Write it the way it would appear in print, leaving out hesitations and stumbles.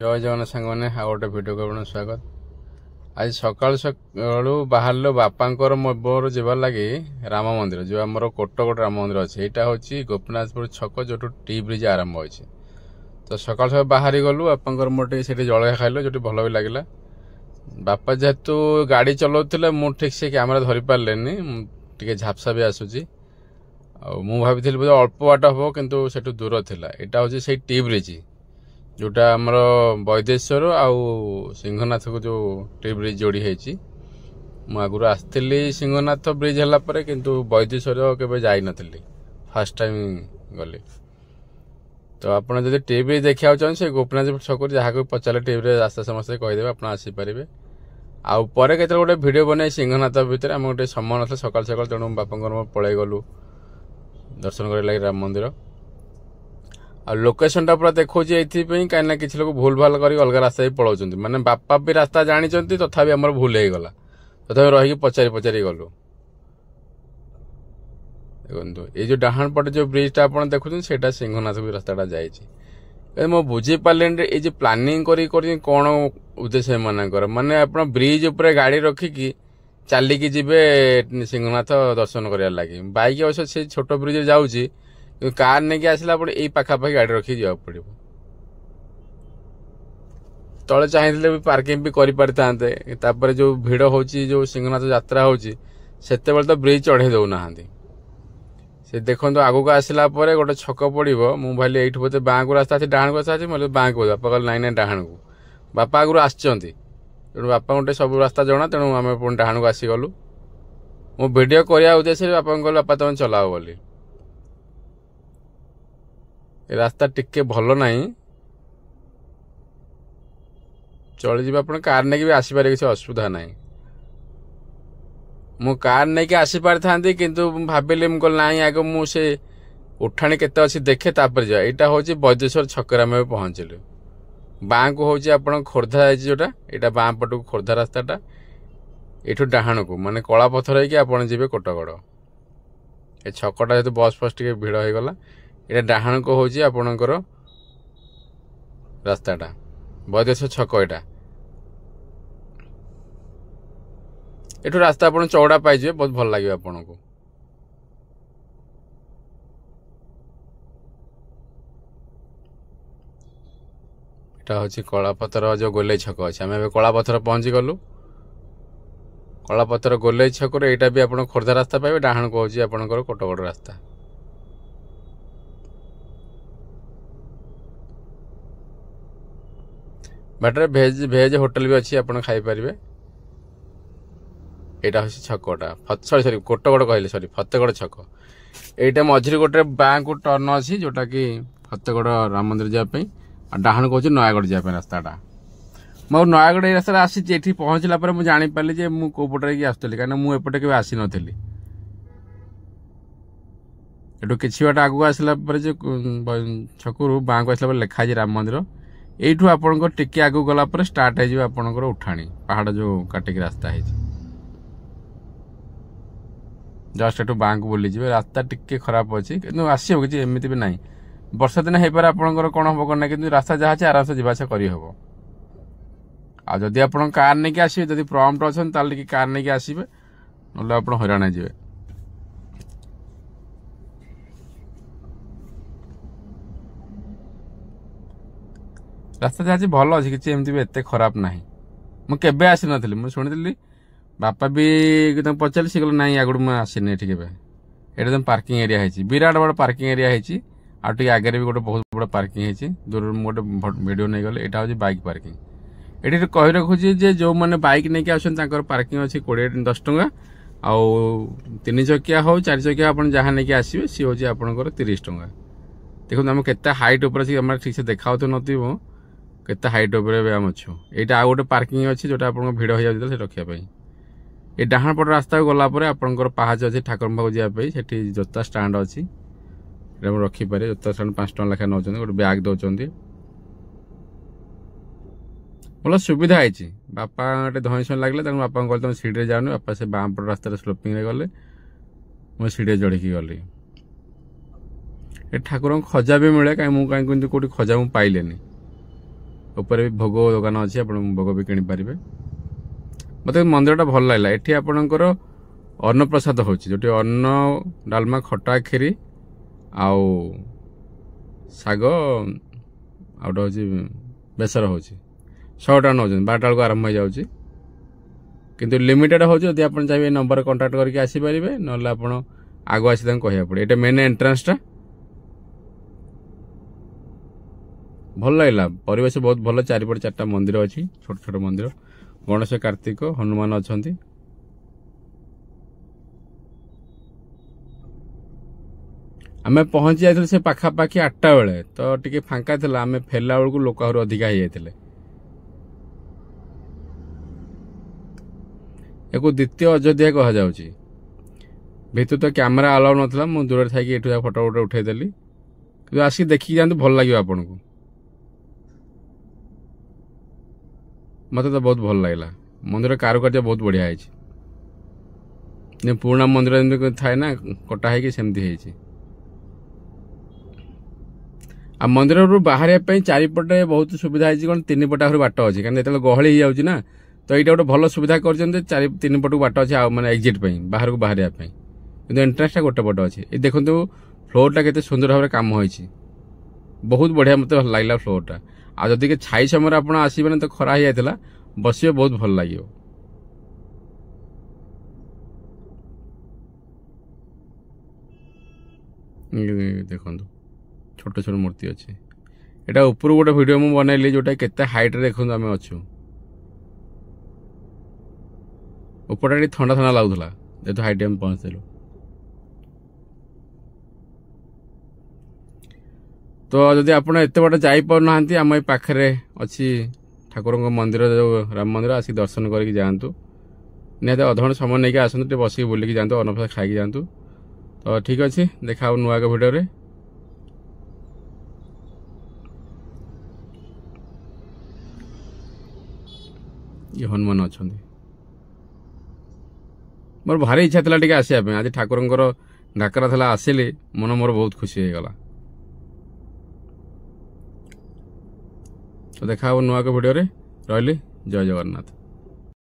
जय जगन्नाथ सांग मैंने आ गोटे भिडियो को आपन स्वागत। आज सकाल सकालू बाहर बापांकर मोर जीवार लगी राम मंदिर जो आम कोटगड़ राम मंदिर अच्छे यहाँ हूँ गोपीनाथपुर छक जो टी ब्रिज आरंभ हो। तो सकाल सकाल बाहरी गलु बापांकर मोटे से जलखा खाइल जो भल भी लगे। बापा जेहेतु गाड़ी चलाऊे मुझे ठीक से कैमेरा धरी पारे टे झापसा भी आसूसी मु भाई बोधे अल्प बाट हम कितु से दूर था। यहाँ हूँ से टी ब्रिज जोटा आमर वैदेश्वर आउ सिंहनाथ को जो टी ब्रिज जोड़ी है। आगुरी आसती सिंहनाथ ब्रिज है किंतु वैदेश्वर केवे जाई नथिली फर्स्ट टाइम गली। तो आपड़ जब टी ब्रिज देखा चाहते से गोपीनाथ छक जहाँ को पचारे टी ब्रिज रास्ता समस्त कहीदेवे आप आसीपारे। आउे के गोटे भिड बनाई सिंहनाथ भितर आम गोटे समय ना सकाल सकाल तेणु बापा पलि गलु दर्शन कर लगे राम मंदिर। आ लोकेशन टा पूरा देखा कहीं किसी लोग भूल भाल कर अलग रास्ता भी पलाउं माने बापा भी रास्ता जानते तथापि आम भूल हो गला तथा रही पचारि पचारि गलु। देखो ये जो डाहाण पटे जो ब्रिज टा आप देखुं से सिंहनाथ भी रास्ता जाइए मुझे बुझी पारे ये जो प्लानिंग कौन उद्देश्य मानकर माने आप ब्रिज उपर गाड़ी रखिकी चलिकी जीवे सिंहनाथ दर्शन करार लगे। बाइक अवश्य से छोट ब्रिज जाऊँगी कार नहीं आसला यही पाखापाखि गाड़ी रखी जा पड़ो। तले चाहिए भी पार्किंग भी कर जो भिड़ हो जो सिंहनाथ यात्रा होते तो ब्रिज चढ़े दौना से देखो आगू को आसला गोटे छक पड़ो मु भाई ये बोलते बाँ को रास्ता डाण को रास्ता अच्छे मतलब बाँ को बापा कहले नाई डाण को बापा आगुरी आसती तेणु बापा गोटे सब रास्ता जना तेणु आम पुणी डाण को आसीगलु। मो भिडियो करने उद्देश्य बापा कहले बापा तुम चलाओ बोली रास्ता टिके भल नहीं चली जी आप कार नहीं भी आसपारे किसी असुविधा ना। मु कार नहीं कि आसी पारि था किंतु भाविली मुझे ना आग मुझे उठाणी केते अच्छी देखे तापर जा। यहाँ हूँ वैदेश्वर छकरे आम पहुँचलु बाँ को हूँ आप खोर्धा जोटा यहाँ बाँ पट को खोर्धा रास्ताटा यू डाहाण को माने कला पथर होकर जी कोटगड़ ये छकटा जेहतु बस फस टे भिड़ हो गला ये डाहाण को हूँ आपणकर रास्ताटा वैदेश्वर छक यहाँ एठू रास्ता आप चौड़ा पाइजे बहुत भल लगे आपन को। यहाँ हूँ कलापथर जो गोले छक अच्छे आम कलापथर पहुँची गलु कलापथर गोले छक यहाँ भी आप खोर्धा रास्ता पाइबे डाहाण को हूँ आपणकर कोटगड़ रास्ता। बाटर भेज भेज होटल भी अच्छी आप खाई पारे। यहाँ हूँ छकटा सरी कोटगड़ कहले सरी फतेगड़ छक यहाँ मझे गोटे बाँ को टर्न अच्छी जोटा कि फतेगड़ राम मंदिर जावाई डाहाण को नयागढ़ जावाई रास्ताटा। मैं नयागढ़ ये रास्ता आसी ये पहुँचला मुझे जापारि मुझे कौ पटे कि आसुली कहीं मुझे के आसी नी एटू कि बाट आगू आसला छकु बाँ को आसला लिखा है राम मंदिर यू आपण टिके आगू गला स्टार्ट होकर उठाणी पहाड़ जो काटिक रास्ता है जस्ट एटू बाँ को बुलीज रास्ता टिके खराब अच्छी कि आसो कि एमती भी ना वर्षा दिन हो पारे आपंकर कौन हम करना कि रास्ता जहाँ अच्छे आराम से जावासा करहब। आदि आप कार नहीं कि आसवे जब प्रम्प्ट अच्छा कि कार नहीं कि आसवे ना आप हईराण हो। रास्ता जहाँ भल अच्छे कि एमती भी एत खराब ना मुझे आसी नी मुझे शुणी बापा भी पचारे सी कहले ना आगुड़ मुझे आसनी ये ये पार्किंग एरिया है विराट बड़ पार्किंग एरिया है आगे आगे भी गोटे बहुत बड़ा पार्किंग है दूर गोटे भिडियो नहीं गले यहाँ हूँ बाइक पार्किंग ये कही रखुची जो मैंने बाइक नहीं आस पार्किंग अच्छी 20-10 टंका आउ 3 चकिया हो 4 चकिया आप जहाँ नहीं आसवे सी हूँ आपंकर 30 टंका। देखो आम के हाइट उपर ठीक से देखा नथिबो केते हाइट उपर आम अच्छु यहाँ आउ गोटे पार्किंग अच्छी जोटा आप भिड़ हो जाए रखापी। ये डाहाण पट रास्ता गलापर आपंकर पाहाच अच्छे ठाकुर पाक जावाई से जोता स्टाण्ड अच्छी रखिपारे जोता स्टाण्ड 5 टका लेखा नौ गोटे ब्याग दौरान भल सुविधा है। बापा गोटे धई लगे तेणु बापा कहते तुम सीढ़ी जाऊनी बापा से बाँ पट रास्तार स्लोपिंग गले मुझे सीढ़ी चढ़ी गली। ये ठाकुर खजा भी मिले कहीं मुझे कौटी खजा मुझे पाइलेनी ऊपर भी भोग दुकान अच्छी आप भोग भी किଣି पारे मत मंदिरटा भल लगला एठी आपणकर अन्नप्रसाद होची जोटी अन्न डालमा खटा खीरी आउ साग आउटा होची बेसर होची 100 टका नौ 12टा बेलू आरंभ हो जाऊँगी किंतु लिमिटेड हो जब आप चाहिए नंबर कंटाक्ट करके आसीपारे ना आप आगु आसी कह पड़े ये मेन एंट्रांसटा भल लगला परिवेश बहुत भल चारिपट 4टा मंदिर अच्छी छोट छोट मंदिर गणेश कार्तिक हनुमान अच्छा आम पहुंची जाइए से पाखापाखि 8टा बेले तो टी फांका था आम फेरला बेलू लोक आहरी अधिका हो जाते एक द्वितीय अयोध्या कह जाउची भीतर तो कैमेरा अलाउ नथला मु दूर थाई कि एठु फोटो फोटो उठे देली कि आसी देखि जानतु भल लागियो आपन को मते तो बहुत भल लागला मंदिर कारुकार्य बहुत बढ़िया है ने पुराना मंदिर जेमति थाए ना कटा है कि सेमति है आ मंदिर रु बाहर पे चारिपटे बहुत सुविधा है कौन 3 पटा बाट अच्छी कारण जो गहली हो जाऊँगी ना तो यहाँ गोटे भल सुविधा कर 3 पटू बाट अच्छे माने एक्जिट बाहर को बाहर कि एंट्रांसटा गोटे पट अच्छे ये देखो फ्लोरटा केते सुंदर भाव काम होइछि बहुत बढ़िया मत लगला फ्लोरटा आ जदि के छाई समय आप आसबे तो खरा ही जाता बसवे बहुत भल लगे देखो छोट छोट मूर्ति अच्छे यहाँ ऊपर गोटे वीडियो मुझे बनैली जोटा केते हाइट रे देखो आम अच्छु ऊपर ठंडा ठंडा लगुला जेहतु हाइट आम पहुँचलु तो जदि आप एत बाट जापार आम ये पाखे अच्छी ठाकुर मंदिर जो राम मंदिर आसिक दर्शन करके जातु निहत अधघंटे समय नहीं आसतु बसिक बुलिकी जातु अन्नप्रसाद खाई जातु तो ठीक अच्छे देखा नुआ के वीडियो रे ये हनुमान अच्छा मोर भारी इच्छा था टे आसवाई आज ठाकुर डाकरा था आसिली मन मोर बहुत खुशी हो गला तो देखा नुआ के वीडियो रे रही जय जगन्नाथ।